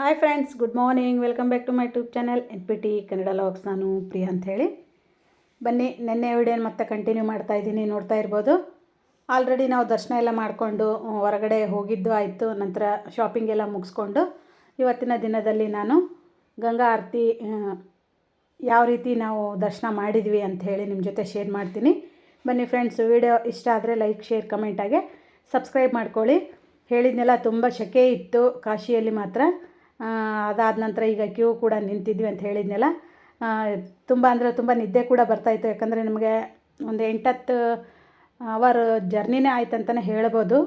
Hi friends, good morning. Welcome back to my YouTube channel NPT Kannada logs. ನಾನು ಪ್ರಿಯಾ ಅಂಥೇಳಿ. ಬನ್ನಿ, ನೆನ್ನೆ ವಿಡಿಯೋನ ಮತ್ತೆ ಕಂಟಿನ್ಯೂ ಮಾಡ್ತಾಯಿದ್ದೀನಿ. ನೋಡ್ತಾ ಇರ್ಬೋದು, ಆಲ್ರೆಡಿ ನಾವು ದರ್ಶನ ಎಲ್ಲ ಮಾಡಿಕೊಂಡು ಹೊರಗಡೆ ಹೋಗಿದ್ದು ಆಯಿತು. ನಂತರ ಶಾಪಿಂಗ್ ಎಲ್ಲ ಮುಗಿಸ್ಕೊಂಡು ಇವತ್ತಿನ ದಿನದಲ್ಲಿ ನಾನು ಗಂಗಾ ಆರತಿ ಯಾವ ರೀತಿ ನಾವು ದರ್ಶನ ಮಾಡಿದ್ವಿ ಅಂಥೇಳಿ ನಿಮ್ಮ ಜೊತೆ ಶೇರ್ ಮಾಡ್ತೀನಿ. ಬನ್ನಿ ಫ್ರೆಂಡ್ಸ್, ವಿಡಿಯೋ ಇಷ್ಟ ಆದರೆ ಲೈಕ್, ಶೇರ್, ಕಮೆಂಟಾಗೆ ಸಬ್ಸ್ಕ್ರೈಬ್ ಮಾಡ್ಕೊಳ್ಳಿ. ಹೇಳಿದ್ನೆಲ್ಲ ತುಂಬ ಸೆಕೆ ಇತ್ತು ಕಾಶಿಯಲ್ಲಿ ಮಾತ್ರ. ಅದಾದ ನಂತರ ಈಗ ಕ್ಯೂ ಕೂಡ ನಿಂತಿದ್ವಿ ಅಂತ ಹೇಳಿದ್ನೆಲ್ಲ. ತುಂಬ ಅಂದರೆ ತುಂಬ ನಿದ್ದೆ ಕೂಡ ಬರ್ತಾಯಿತ್ತು. ಯಾಕಂದರೆ ನಮಗೆ ಒಂದು 8-10 ಅವರ್ ಜರ್ನಿನೇ ಆಯ್ತು ಅಂತಲೇ ಹೇಳ್ಬೋದು.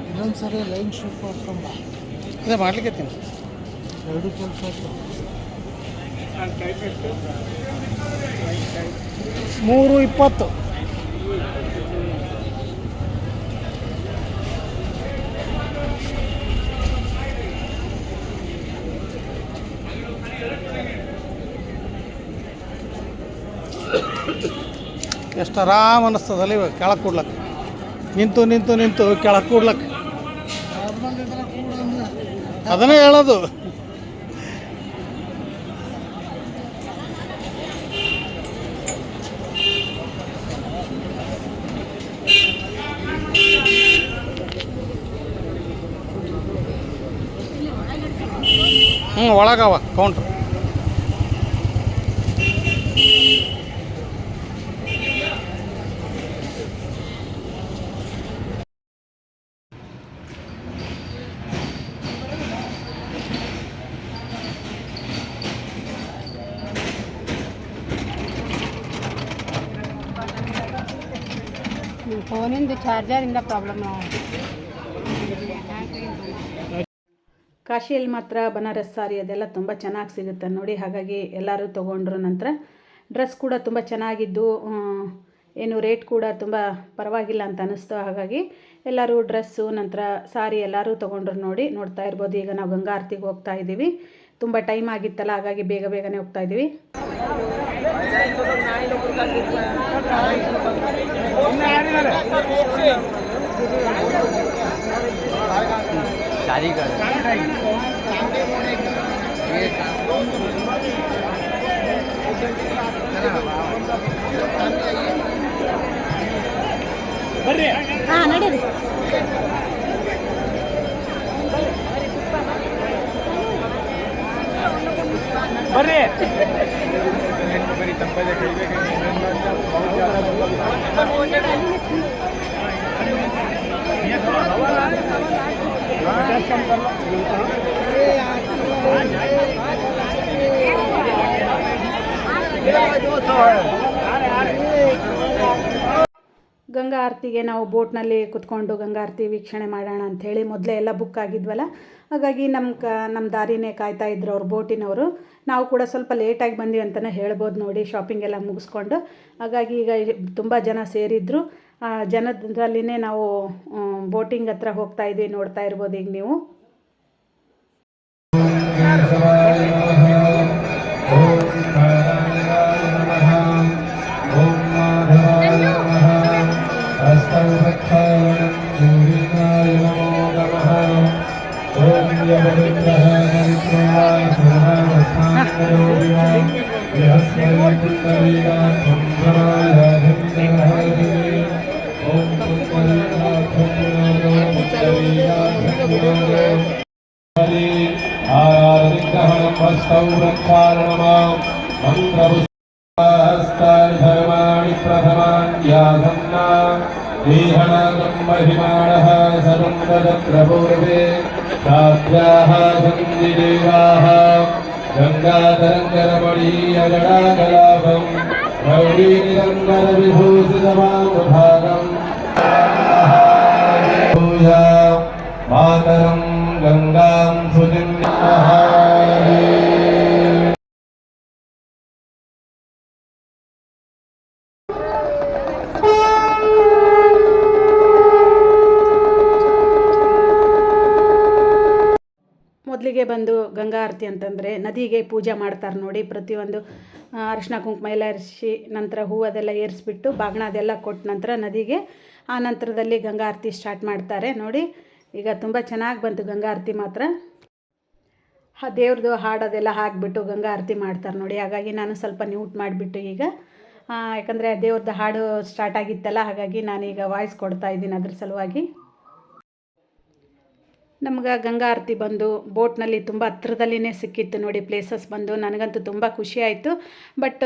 ಇನ್ನೊಂದು ಸರಿ ಲೈನ್ ಶೂಟ್ ಮಾಡ್ಕೊಂಡು ಅದೇ ಮಾಡ್ಲಿಕ್ಕೆ ಎರಡು ಕೆಲಸ 3:20. ಎಷ್ಟು ಆರಾಮ್ ಅನ್ನಿಸ್ತದಲ್ಲ ಇವಾಗ ಕೆಳಗೆ ಕೂಡ್ಲಕ್ಕೆ. ನಿಂತು ನಿಂತು ನಿಂತು ಕೆಳಗೆ ಕೂಡ್ಲಕ್ಕೆ ಅದನ್ನೇ ಹೇಳೋದು. ಒಳಗವ ಕೌಂಟ್ರ್. ಫೋನಿಂದ ಚಾರ್ಜರಿಂದ ಪ್ರಾಬ್ಲಮ್. ಕಾಶಿಯಲ್ಲಿ ಮಾತ್ರ ಬನಾರಸ್ ಸಾರಿ ಅದೆಲ್ಲ ತುಂಬ ಚೆನ್ನಾಗಿ ಸಿಗುತ್ತೆ ನೋಡಿ. ಹಾಗಾಗಿ ಎಲ್ಲರೂ ತೊಗೊಂಡ್ರು. ನಂತರ ಡ್ರೆಸ್ ಕೂಡ ತುಂಬ ಚೆನ್ನಾಗಿದ್ದು, ಏನು ರೇಟ್ ಕೂಡ ತುಂಬ ಪರವಾಗಿಲ್ಲ ಅಂತ ಅನ್ನಿಸ್ತು. ಹಾಗಾಗಿ ಎಲ್ಲರೂ ಡ್ರೆಸ್ಸು ನಂತರ ಸಾರಿ ಎಲ್ಲರೂ ತೊಗೊಂಡ್ರು ನೋಡಿ. ನೋಡ್ತಾ ಇರ್ಬೋದು, ಈಗ ನಾವು ಗಂಗಾ ಆರತಿಗೆ ಹೋಗ್ತಾ ಇದ್ದೀವಿ. ತುಂಬ ಟೈಮ್ ಆಗಿತ್ತಲ್ಲ, ಹಾಗಾಗಿ ಬೇಗ ಬೇಗನೆ ಹೋಗ್ತಾ ಇದ್ದೀವಿ. ಹಾಂ, ನಡೀರಿ. ಬರ್ರಿ. ಗಂಗಾ ಆರತಿಗೆ ನಾವು ಬೋಟ್ನಲ್ಲಿ ಕುತ್ಕೊಂಡು ಗಂಗಾ ಆರತಿ ವೀಕ್ಷಣೆ ಮಾಡೋಣ ಅಂಥೇಳಿ ಮೊದಲೇ ಎಲ್ಲ ಬುಕ್ ಆಗಿದ್ವಲ್ಲ. ಹಾಗಾಗಿ ನಮ್ಮ ದಾರಿನೇ ಕಾಯ್ತಾ ಇದ್ರು ಅವ್ರು, ಬೋಟಿನವರು. ನಾವು ಕೂಡ ಸ್ವಲ್ಪ ಲೇಟಾಗಿ ಬಂದ್ವಿ ಅಂತಲೇ ಹೇಳ್ಬೋದು ನೋಡಿ, ಶಾಪಿಂಗ್ ಎಲ್ಲ ಮುಗಿಸ್ಕೊಂಡು. ಹಾಗಾಗಿ ಈಗ ತುಂಬ ಜನ ಸೇರಿದ್ರು. ಜನದಲ್ಲಿನೇ ನಾವು ಬೋಟಿಂಗ್ ಹತ್ರ ಹೋಗ್ತಾ ಇದ್ವಿ. ನೋಡ್ತಾ ಇರ್ಬೋದು ಈಗ ನೀವು. धर्माणि प्रथमान्यासन्ना देहनागं महिमाणः सरुन्ददत्रपूर्वे साध्याः सन्दिदेवाः गङ्गातरङ्गरमणीयजडाकलाभं गौरीनिरङ्गरविभूषितमानुभागम् मातरं गङ्गां सुजिन्याः. ಮೊದಲಿಗೆ ಬಂದು ಗಂಗಾ ಆರತಿ ಅಂತಂದರೆ ನದಿಗೆ ಪೂಜೆ ಮಾಡ್ತಾರೆ ನೋಡಿ. ಪ್ರತಿಯೊಂದು ಅರಿಶಿನ ಕುಂಕುಮ ಎಲ್ಲ ಏರಿಸಿ ನಂತರ ಹೂವು ಅದೆಲ್ಲ ಏರಿಸ್ಬಿಟ್ಟು ಬಾಗಿಣ ಅದೆಲ್ಲ ಕೊಟ್ಟ ನಂತರ ನದಿಗೆ ಆ ನಂತರದಲ್ಲಿ ಗಂಗಾ ಆರತಿ ಸ್ಟಾರ್ಟ್ ಮಾಡ್ತಾರೆ ನೋಡಿ. ಈಗ ತುಂಬ ಚೆನ್ನಾಗಿ ಬಂತು ಗಂಗಾ ಆರತಿ ಮಾತ್ರ. ದೇವ್ರದ್ದು ಹಾಡೋದೆಲ್ಲ ಹಾಕಿಬಿಟ್ಟು ಗಂಗಾ ಆರತಿ ಮಾಡ್ತಾರೆ ನೋಡಿ. ಹಾಗಾಗಿ ನಾನು ಸ್ವಲ್ಪ ಮ್ಯೂಟ್ ಮಾಡಿಬಿಟ್ಟು ಈಗ ಯಾಕಂದರೆ ದೇವ್ರದ್ದು ಹಾಡು ಸ್ಟಾರ್ಟ್ ಆಗಿತ್ತಲ್ಲ, ಹಾಗಾಗಿ ನಾನೀಗ ವಾಯ್ಸ್ ಕೊಡ್ತಾ ಇದ್ದೀನಿ ಅದ್ರ ಸಲುವಾಗಿ. ನಮ್ಗೆ ಗಂಗಾ ಆರತಿ ಬಂದು ಬೋಟ್ನಲ್ಲಿ ತುಂಬ ಹತ್ರದಲ್ಲಿನೇ ಸಿಕ್ಕಿತ್ತು ನೋಡಿ. ಪ್ಲೇಸಸ್ ಬಂದು ನನಗಂತೂ ತುಂಬ ಖುಷಿ ಆಯಿತು. ಬಟ್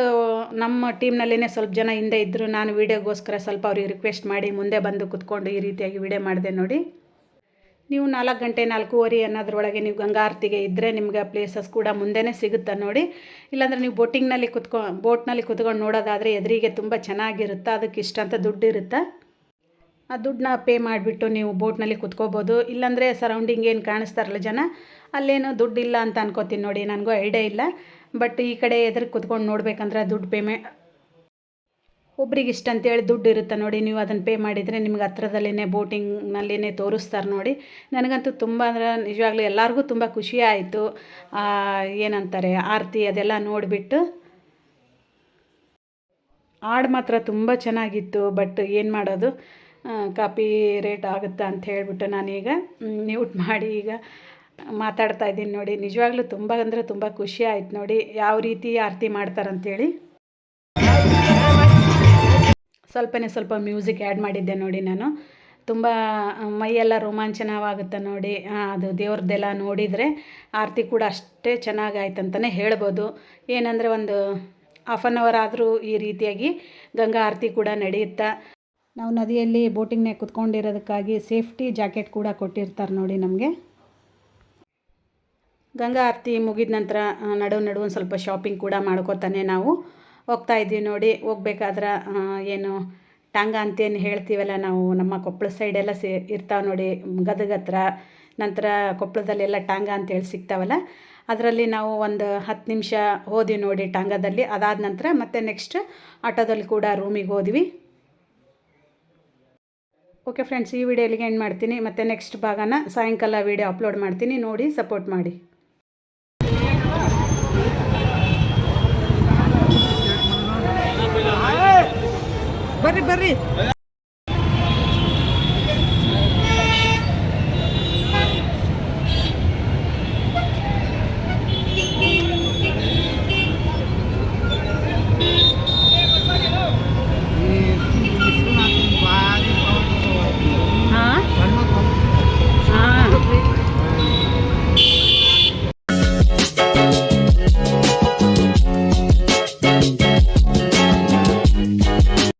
ನಮ್ಮ ಟೀಮ್ನಲ್ಲೇ ಸ್ವಲ್ಪ ಜನ ಹಿಂದೆ ಇದ್ದರು. ನಾನು ವೀಡಿಯೋಗೋಸ್ಕರ ಸ್ವಲ್ಪ ಅವ್ರಿಗೆ ರಿಕ್ವೆಸ್ಟ್ ಮಾಡಿ ಮುಂದೆ ಬಂದು ಕುತ್ಕೊಂಡು ಈ ರೀತಿಯಾಗಿ ವೀಡಿಯೋ ಮಾಡಿದೆ ನೋಡಿ. ನೀವು 4 ಗಂಟೆ 4:15 ಅನ್ನೋದ್ರೊಳಗೆ ನೀವು ಗಂಗಾ ಆರತಿಗೆ ಇದ್ದರೆ ನಿಮ್ಗೆ ಪ್ಲೇಸಸ್ ಕೂಡ ಮುಂದೆನೇ ಸಿಗುತ್ತೆ ನೋಡಿ. ಇಲ್ಲಾಂದರೆ ನೀವು ಬೋಟ್ನಲ್ಲಿ ಕುತ್ಕೊಂಡು ನೋಡೋದಾದರೆ ಎದುರಿಗೆ ತುಂಬ ಚೆನ್ನಾಗಿರುತ್ತೆ. ಅದಕ್ಕೆ ಇಷ್ಟ ಅಂತ ದುಡ್ಡು ಇರುತ್ತೆ. ಆ ದುಡ್ಡನ್ನ ಪೇ ಮಾಡಿಬಿಟ್ಟು ನೀವು ಬೋಟ್ನಲ್ಲಿ ಕುತ್ಕೋಬೋದು. ಇಲ್ಲಾಂದರೆ ಸರೌಂಡಿಂಗ್ ಏನು ಕಾಣಿಸ್ತಾರಲ್ಲ ಜನ, ಅಲ್ಲೇನು ದುಡ್ಡು ಇಲ್ಲ ಅಂತ ಅನ್ಕೋತೀನಿ ನೋಡಿ. ನನಗೂ ಐಡಿಯಾ ಇಲ್ಲ. ಬಟ್ ಈ ಕಡೆ ಎದುರಿಗೆ ಕುತ್ಕೊಂಡು ನೋಡ್ಬೇಕಂದ್ರೆ ದುಡ್ಡು ಒಬ್ರಿಗೆ ಇಷ್ಟ ಅಂತೇಳಿ ದುಡ್ಡು ಇರುತ್ತೆ ನೋಡಿ. ನೀವು ಅದನ್ನು ಪೇ ಮಾಡಿದರೆ ನಿಮ್ಗೆ ಹತ್ರದಲ್ಲೇ ಬೋಟಿಂಗ್ನಲ್ಲಿನೇ ತೋರಿಸ್ತಾರೆ ನೋಡಿ. ನನಗಂತೂ ತುಂಬ ಅಂದ್ರೆ ನಿಜವಾಗ್ಲೂ ಎಲ್ಲರಿಗೂ ತುಂಬ ಖುಷಿ ಆಯಿತು. ಏನಂತಾರೆ ಆರತಿ ಅದೆಲ್ಲ ನೋಡಿಬಿಟ್ಟು. ಹಾಡು ಮಾತ್ರ ತುಂಬ ಚೆನ್ನಾಗಿತ್ತು. ಬಟ್ ಏನು ಮಾಡೋದು, ಕಾಪಿ ರೇಟ್ ಆಗುತ್ತೆ ಅಂತ ಹೇಳಿಬಿಟ್ಟು ನಾನೀಗ ಮ್ಯೂಟ್ ಮಾಡಿ ಈಗ ಮಾತಾಡ್ತಾ ಇದ್ದೀನಿ ನೋಡಿ. ನಿಜವಾಗ್ಲೂ ತುಂಬ ಅಂದರೆ ತುಂಬ ಖುಷಿ ಆಯ್ತು ನೋಡಿ ಯಾವ ರೀತಿ ಆರತಿ ಮಾಡ್ತಾರಂತೇಳಿ. ಸ್ವಲ್ಪ ಮ್ಯೂಸಿಕ್ ಆ್ಯಡ್ ಮಾಡಿದ್ದೆ ನೋಡಿ ನಾನು. ತುಂಬ ಮೈಯೆಲ್ಲ ರೋಮಾಂಚನವಾಗುತ್ತೆ ನೋಡಿ. ಅದು ದೇವ್ರದ್ದೆಲ್ಲ ನೋಡಿದರೆ ಆರತಿ ಕೂಡ ಅಷ್ಟೇ ಚೆನ್ನಾಗಾಯ್ತು ಅಂತಲೇ ಹೇಳ್ಬೋದು. ಏನಂದರೆ ಒಂದು ಹಾಫ್ ಆನ್ ಅವರ್ ಆದರೂ ಈ ರೀತಿಯಾಗಿ ಗಂಗಾ ಆರತಿ ಕೂಡ ನಡೆಯುತ್ತೆ. ನಾವು ನದಿಯಲ್ಲಿ ಬೋಟಿಂಗ್ನಾಗ ಕುತ್ಕೊಂಡಿರೋದಕ್ಕಾಗಿ ಸೇಫ್ಟಿ ಜಾಕೆಟ್ ಕೂಡ ಕೊಟ್ಟಿರ್ತಾರೆ ನೋಡಿ ನಮಗೆ. ಗಂಗಾ ಆರತಿ ಮುಗಿದ ನಂತರ ನಡು ಒಂದು ಸ್ವಲ್ಪ ಶಾಪಿಂಗ್ ಕೂಡ ಮಾಡ್ಕೋತಾನೆ ನಾವು ಹೋಗ್ತಾ ಇದ್ದೀವಿ ನೋಡಿ. ಹೋಗ್ಬೇಕಾದ್ರೆ ಏನು ಟಾಂಗ ಅಂತೇನು ಹೇಳ್ತೀವಲ್ಲ ನಾವು, ನಮ್ಮ ಕೊಪ್ಪಳ ಸೈಡೆಲ್ಲ ಇರ್ತಾವೆ ನೋಡಿ ಗದಗ ಹತ್ರ. ನಂತರ ಕೊಪ್ಪಳದಲ್ಲೆಲ್ಲ ಟಾಂಗ ಅಂತೇಳಿ ಸಿಗ್ತಾವಲ್ಲ, ಅದರಲ್ಲಿ ನಾವು ಒಂದು 10 ನಿಮಿಷ ಹೋದ್ವಿ ನೋಡಿ ಟಾಂಗದಲ್ಲಿ. ಅದಾದ ನಂತರ ಮತ್ತೆ ನೆಕ್ಸ್ಟ್ ಆಟೋದಲ್ಲಿ ಕೂಡ ರೂಮಿಗೆ ಹೋದ್ವಿ. ಓಕೆ ಫ್ರೆಂಡ್ಸ್, ಈ ವಿಡಿಯೋ ಇಲ್ಲಿಗೆ ಎಂಡ್ ಮಾಡ್ತೀನಿ. ಮತ್ತು ನೆಕ್ಸ್ಟ್ ಭಾಗನ ಸಾಯಂಕಾಲ ವಿಡಿಯೋ ಅಪ್ಲೋಡ್ ಮಾಡ್ತೀನಿ. ನೋಡಿ ಸಪೋರ್ಟ್ ಮಾಡಿ. ಬರ್ರಿ